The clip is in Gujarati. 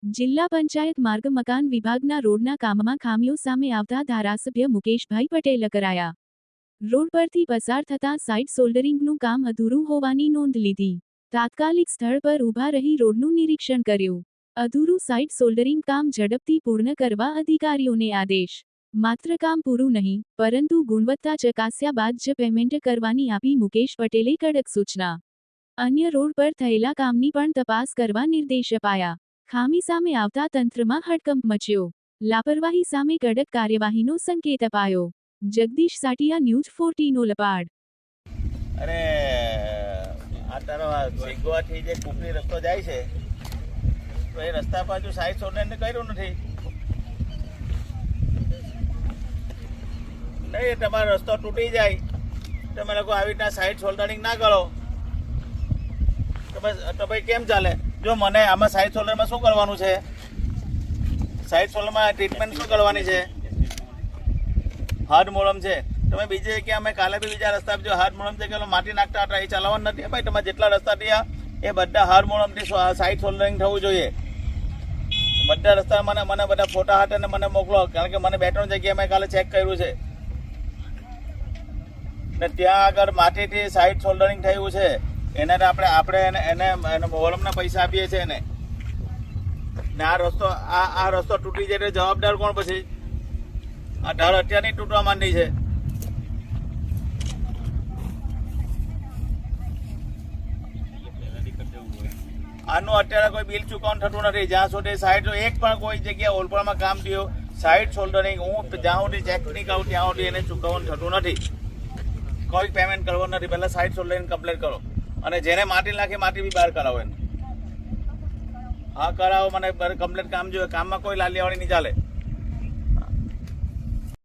જિલ્લા પંચાયત માર્ગ મકાન વિભાગના રોડના કામમાં ખામીઓ સામે આવતા ધારાસભ્ય મુકેશભાઈ પટેલ કરાયા. રોડ પરથી પસાર થતાં સાઇડ સોલ્ડરિંગનું કામ અધૂરું હોવાની નોંધ લીધી. તાત્કાલિક સ્થળ પર ઊભા રહી રોડનું નિરીક્ષણ કર્યું. અધૂરું સાઇડ સોલ્ડરિંગ કામ ઝડપથી પૂર્ણ કરવા અધિકારીઓને આદેશ. માત્ર કામ પૂરું નહીં, પરંતુ ગુણવત્તા ચકાસ્યા બાદ જ પેમેન્ટ કરવાની આપી મુકેશ પટેલે કડક સૂચના. અન્ય રોડ પર થયેલા કામની પણ તપાસ કરવા નિર્દેશ અપાયા. ખામી સામે આવતા તંત્રમાં હડકંપ મચ્યો. લાપરવાહી સામે કડક કાર્યવાહીનો સંકેત અપાયો. જગદીશ સાટિયા, ન્યૂઝ 14 ઓલપાડ. અરે આ તારો શીગવાથી જે કુપરી રસ્તો જાય છે તો એ રસ્તા બાજુ સાઈડ સોલ્ડરિંગ કર્યું નથી. નહીં, તમારો રસ્તો તૂટી જાય તમે લોકો આવી રીતના સાઈડ સોલ્ડરિંગ ના કરો તો ભાઈ કેમ ચાલે? જો મને આમાં સાઈડ સોલ્ડરમાં શું કરવાનું છે? સાઈડ સોલ્ડરમાં ટ્રીટમેન્ટ શું કરવાની છે? હાર્ડ મોલમ છે. તમે બીજી જગ્યાએ અમે કાલે બી બીજા રસ્તા જો હાર્ડ મોલમ છે કે માટી નાખતા હતા એ ચલાવવાનું નથી ભાઈ. તમે જેટલા રસ્તા થયા એ બધા હાર્ડ મોલમથી સાઈડ સોલ્ડરિંગ થવું જોઈએ. બધા રસ્તા મને બધા ફોટા હાટે ને મને મોકલો, કારણ કે મને 2-3 જગ્યાએ મેં કાલે ચેક કર્યું છે ને ત્યાં આગળ માટીથી સાઈડ સોલ્ડરિંગ થયું છે. એને આપણે એને મોલમના પૈસા આપીએ છીએ એને. ને આ રસ્તો તૂટી જાય એટલે જવાબદાર કોણ પછી? આ ઢાળ અત્યારની તૂટવા માંડી છે. આનું અત્યારે કોઈ બિલ ચૂકવવાનું થતું નથી જ્યાં સુધી સાઈડ એક પણ કોઈ જગ્યાએ ઓલપાડમાં કામ થયું સાઈડ સોલ્ડરિંગ હું જ્યાં સુધી ચેક નહીં કરું ત્યાં સુધી એને ચૂકવવાનું થતું નથી. કોઈ પેમેન્ટ કરવાનું નથી. પહેલાં સાઈડ સોલ્ડરિંગ કમ્પ્લીટ કરો અને જેને માટી નાખી માટી બી બહાર કરાવો એને. હા કરાવો, મને કમ્પ્લીટ કામ જોઈએ. કામમાં કોઈ લાલિયાવાળી નહીં ચાલે.